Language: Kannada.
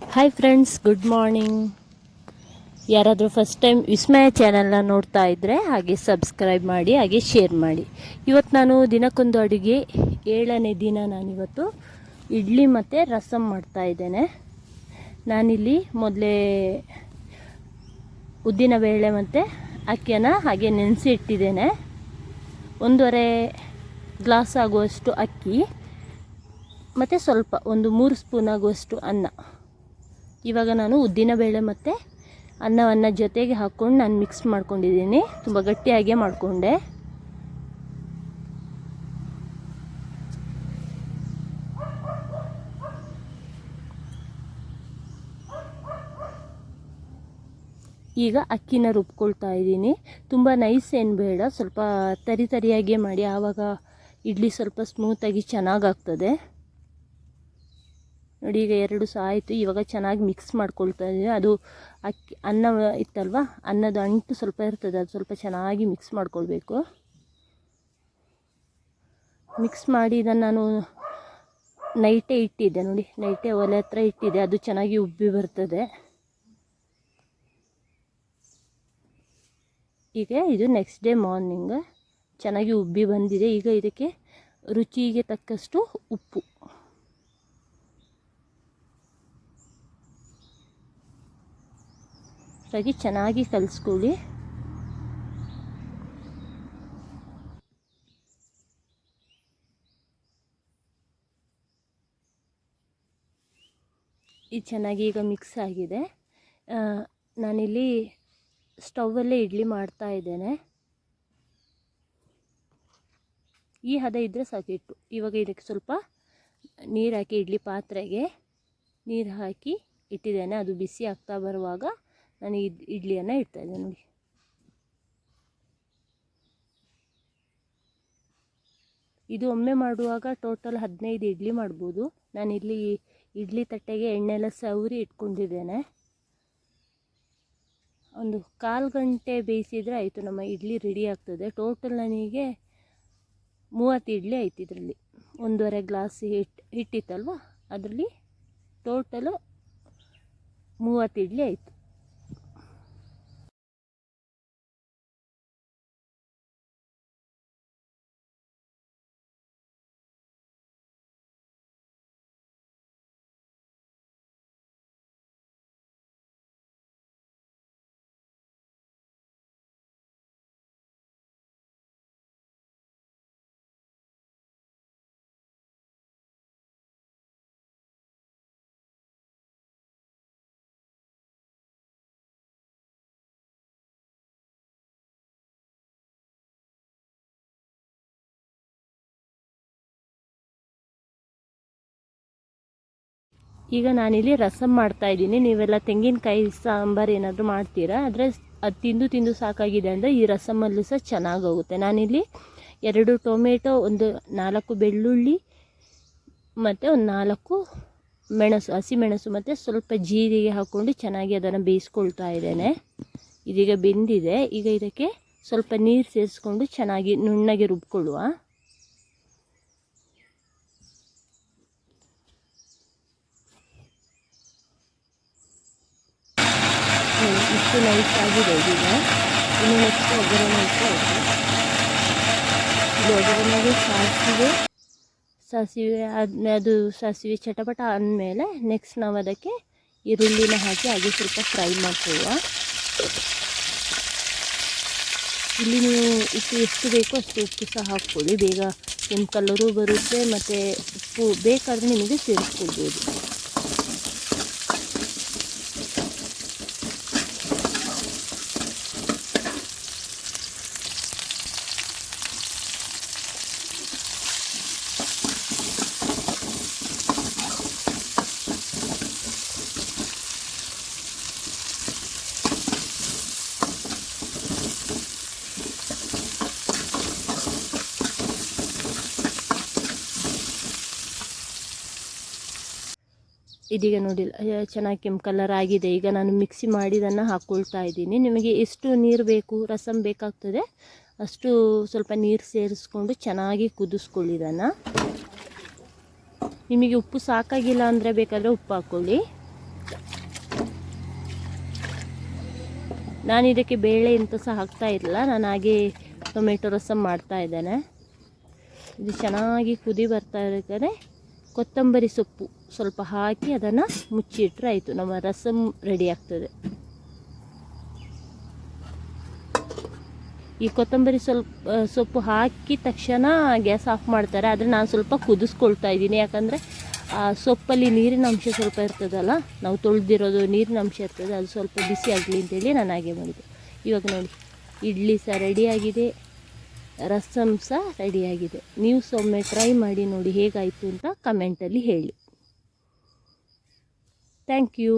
Hi friends, good morning. ಯಾರಾದರೂ ಫಸ್ಟ್ ಟೈಮ್ ವಿಸ್ಮಯ ಚಾನಲ್ನ ನೋಡ್ತಾ ಇದ್ದರೆ ಹಾಗೆ ಸಬ್ಸ್ಕ್ರೈಬ್ ಮಾಡಿ, ಹಾಗೆ ಶೇರ್ ಮಾಡಿ. ಇವತ್ತು ನಾನು ದಿನಕ್ಕೊಂದು ಅಡುಗೆ 7ನೇ ದಿನ ನಾನಿವತ್ತು ಇಡ್ಲಿ ಮತ್ತು ರಸಮ್ ಮಾಡ್ತಾಯಿದ್ದೇನೆ. ನಾನಿಲ್ಲಿ ಮೊದಲೇ ಉದ್ದಿನಬೇಳೆ ಮತ್ತು ಅಕ್ಕಿಯನ್ನು ಹಾಗೆ ನೆನೆಸಿ ಇಟ್ಟಿದ್ದೇನೆ. 1.5 ಗ್ಲಾಸ್ ಆಗುವಷ್ಟು ಅಕ್ಕಿ ಮತ್ತು ಸ್ವಲ್ಪ ಒಂದು 3 ಸ್ಪೂನ್ ಆಗುವಷ್ಟು ಅನ್ನ. ಇವಾಗ ನಾನು ಉದ್ದಿನಬೇಳೆ ಮತ್ತು ಅನ್ನವನ್ನು ಜೊತೆಗೆ ಹಾಕ್ಕೊಂಡು ನಾನು ಮಿಕ್ಸ್ ಮಾಡ್ಕೊಂಡಿದ್ದೀನಿ. ತುಂಬ ಗಟ್ಟಿಯಾಗೆ ಮಾಡಿಕೊಂಡೆ. ಈಗ ಅಕ್ಕಿನ ರುಬ್ಕೊಳ್ತಾ ಇದ್ದೀನಿ. ತುಂಬ ನೈಸ್ ಏನು ಬೇಡ, ಸ್ವಲ್ಪ ತರಿ ತರಿಯಾಗೆ ಮಾಡಿ, ಆವಾಗ ಇಡ್ಲಿ ಸ್ವಲ್ಪ ಸ್ಮೂತಾಗಿ ಚೆನ್ನಾಗಾಗ್ತದೆ. ನೋಡಿ, ಈಗ 2 ಸಹ ಆಯಿತು. ಇವಾಗ ಚೆನ್ನಾಗಿ ಮಿಕ್ಸ್ ಮಾಡ್ಕೊಳ್ತಾ ಇದ್ದೀನಿ. ಅದು ಅನ್ನ ಇತ್ತಲ್ವ, ಅನ್ನದ ಅಂಟು ಸ್ವಲ್ಪ ಇರ್ತದೆ, ಅದು ಸ್ವಲ್ಪ ಚೆನ್ನಾಗಿ ಮಿಕ್ಸ್ ಮಾಡ್ಕೊಳ್ಬೇಕು. ಮಿಕ್ಸ್ ಮಾಡಿ ಇದನ್ನು ನಾನು ನೈಟೇ ಇಟ್ಟಿದ್ದೆ. ನೋಡಿ, ನೈಟೇ ಒಲೆ ಹತ್ರ ಇಟ್ಟಿದ್ದೆ, ಅದು ಚೆನ್ನಾಗಿ ಉಬ್ಬಿ ಬರ್ತದೆ. ಈಗ ಇದು ನೆಕ್ಸ್ಟ್ ಡೇ ಮಾರ್ನಿಂಗ್ ಚೆನ್ನಾಗಿ ಉಬ್ಬಿ ಬಂದಿದೆ. ಈಗ ಇದಕ್ಕೆ ರುಚಿಗೆ ತಕ್ಕಷ್ಟು ಉಪ್ಪು, ಹಾಗೆ ಚೆನ್ನಾಗಿ ಕಲಿಸ್ಕೊಳ್ಳಿ. ಇದು ಚೆನ್ನಾಗಿ ಈಗ ಮಿಕ್ಸ್ ಆಗಿದೆ. ನಾನಿಲ್ಲಿ ಸ್ಟೌವಲ್ಲೇ ಇಡ್ಲಿ ಮಾಡ್ತಾ ಇದ್ದೇನೆ. ಈ ಹದ ಇದ್ದರೆ ಸಾಕಿಟ್ಟು. ಇವಾಗ ಇದಕ್ಕೆ ಸ್ವಲ್ಪ ನೀರು ಹಾಕಿ, ಇಡ್ಲಿ ಪಾತ್ರೆಗೆ ನೀರು ಹಾಕಿ ಇಟ್ಟಿದ್ದೇನೆ. ಅದು ಬಿಸಿ ಆಗ್ತಾ ಬರುವಾಗ ನಾನು ಇಡ್ಲಿಯನ್ನು ಇಡ್ತಾ ಇದ್ದೇನೆ. ನೋಡಿ, ಇದು ಒಮ್ಮೆ ಮಾಡುವಾಗ ಟೋಟಲ್ 15 ಇಡ್ಲಿ ಮಾಡ್ಬೋದು. ನಾನಿಲ್ಲಿ ಇಡ್ಲಿ ತಟ್ಟೆಗೆ ಎಣ್ಣೆ ಎಲ್ಲ ಸವರಿ ಇಟ್ಕೊಂಡಿದ್ದೇನೆ. ಒಂದು 1/4 ಗಂಟೆ ಬೇಯಿಸಿದರೆ ಆಯಿತು, ನಮ್ಮ ಇಡ್ಲಿ ರೆಡಿ ಆಗ್ತದೆ. ಟೋಟಲ್ ನನಗೆ 30 ಇಡ್ಲಿ ಆಯಿತು. ಇದರಲ್ಲಿ 1.5 ಗ್ಲಾಸ್ ಹಿಟ್ಟಿತ್ತಲ್ವ, ಅದರಲ್ಲಿ ಟೋಟಲು 30 ಇಡ್ಲಿ ಆಯಿತು. ಈಗ ನಾನಿಲ್ಲಿ ರಸಮ್ ಮಾಡ್ತಾಯಿದ್ದೀನಿ. ನೀವೆಲ್ಲ ತೆಂಗಿನಕಾಯಿ ಸಾಂಬಾರು ಏನಾದರೂ ಮಾಡ್ತೀರಾ, ಆದರೆ ಅದು ತಿಂದು ಸಾಕಾಗಿದೆ ಅಂದರೆ ಈ ರಸಮಲ್ಲೂ ಸಹ ಚೆನ್ನಾಗೋಗುತ್ತೆ. ನಾನಿಲ್ಲಿ 2 ಟೊಮೆಟೊ, ಒಂದು 4 ಬೆಳ್ಳುಳ್ಳಿ ಮತ್ತು ಒಂದು 4 ಮೆಣಸು, ಹಸಿಮೆಣಸು ಮತ್ತು ಸ್ವಲ್ಪ ಜೀರಿಗೆ ಹಾಕ್ಕೊಂಡು ಚೆನ್ನಾಗಿ ಅದನ್ನು ಬೇಯಿಸ್ಕೊಳ್ತಾ ಇದ್ದೇನೆ. ಇದೀಗ ಬೆಂದಿದೆ. ಈಗ ಇದಕ್ಕೆ ಸ್ವಲ್ಪ ನೀರು ಸೇರಿಸ್ಕೊಂಡು ಚೆನ್ನಾಗಿ ನುಣ್ಣಗೆ ರುಬ್ಕೊಳ್ಳುವ. ಇಷ್ಟು ನೈಸ್ ಆಗಿದೆ. ಈಗ ಇನ್ನು ನೆಕ್ಸ್ಟ್ ಒಗ್ಗರಣೆ ಇಟ್ಟು ಆಯಿತು. ಇದು ಒಗ್ಗರಣೆಗೆ ಸಾಸಿವೆ ಅದು ಸಾಸಿವೆ ಚಟಪಟ ಅಂದಮೇಲೆ ನೆಕ್ಸ್ಟ್ ನಾವು ಅದಕ್ಕೆ ಈರುಳ್ಳಿನ ಹಾಕಿ ಹಾಗೆ ಸ್ವಲ್ಪ ಫ್ರೈ ಮಾಡ್ಕೊಳ್ಳುವ. ಇಲ್ಲಿ ನೀವು ಉಪ್ಪು ಎಷ್ಟು ಬೇಕೋ ಅಷ್ಟು ಉಪ್ಪು ಸಹ ಹಾಕ್ಕೊಳ್ಳಿ. ಬೇಗ ಕೆಂಪು ಕಲರು ಬರುತ್ತೆ, ಮತ್ತು ಉಪ್ಪು ಬೇಕಾದರೆ ನಿಮಗೆ ಸೇರಿಸ್ಕೊಳ್ಬೋದು. ಇದೀಗ ನೋಡಿ ಚೆನ್ನಾಗಿ ಕೆಂಪು ಕಲರ್ ಆಗಿದೆ. ಈಗ ನಾನು ಮಿಕ್ಸಿ ಮಾಡಿದ್ದನ್ನು ಹಾಕ್ಕೊಳ್ತಾ ಇದ್ದೀನಿ. ನಿಮಗೆ ಎಷ್ಟು ನೀರು ಬೇಕು, ರಸಮ್ ಬೇಕಾಗ್ತದೆ ಅಷ್ಟು ಸ್ವಲ್ಪ ನೀರು ಸೇರಿಸ್ಕೊಂಡು ಚೆನ್ನಾಗಿ ಕುದಿಸ್ಕೊಳ್ಳಿ ಇದನ್ನು. ನಿಮಗೆ ಉಪ್ಪು ಸಾಕಾಗಿಲ್ಲ ಅಂದರೆ ಬೇಕಾದರೆ ಉಪ್ಪು ಹಾಕ್ಕೊಳ್ಳಿ. ನಾನು ಇದಕ್ಕೆ ಬೇಳೆ ಅಂತ ಸಹ ಹಾಕ್ತಾ ಇಲ್ಲ, ನಾನು ಹಾಗೆ ಟೊಮೆಟೊ ರಸಮ್ ಮಾಡ್ತಾ ಇದ್ದೇನೆ. ಇದು ಚೆನ್ನಾಗಿ ಕುದಿ ಬರ್ತಾ ಇರ್ಬೇಕಾದ್ರೆ ಕೊತ್ತಂಬರಿ ಸೊಪ್ಪು ಸ್ವಲ್ಪ ಹಾಕಿ ಅದನ್ನು ಮುಚ್ಚಿಟ್ರೆ ಆಯಿತು, ನಮ್ಮ ರಸಮ್ ರೆಡಿ ಆಗ್ತದೆ. ಈ ಕೊತ್ತಂಬರಿ ಸೊಪ್ಪು ಹಾಕಿದ ತಕ್ಷಣ ಗ್ಯಾಸ್ ಆಫ್ ಮಾಡ್ತಾರೆ, ಆದರೆ ನಾನು ಸ್ವಲ್ಪ ಕುದಿಸ್ಕೊಳ್ತಾ ಇದ್ದೀನಿ. ಯಾಕಂದರೆ ಆ ಸೊಪ್ಪಲ್ಲಿ ನೀರಿನ ಅಂಶ ಸ್ವಲ್ಪ ಇರ್ತದಲ್ಲ, ನಾವು ತೊಳೆದಿರೋದು ನೀರಿನ ಅಂಶ ಇರ್ತದೆ, ಅದು ಸ್ವಲ್ಪ ಬಿಸಿ ಆಗಲಿ ಅಂತೇಳಿ ನಾನು ಹಾಗೆ ಮಾಡಿದೆ. ಇವಾಗ ನೋಡಿ ಇಡ್ಲಿ ಸಹ ರೆಡಿಯಾಗಿದೆ, ರಸಮ್ ಸಹ ರೆಡಿಯಾಗಿದೆ. ನೀವು ಒಮ್ಮೆ ಟ್ರೈ ಮಾಡಿ ನೋಡಿ ಹೇಗಾಯಿತು ಅಂತ ಕಮೆಂಟಲ್ಲಿ ಹೇಳಿ. Thank you.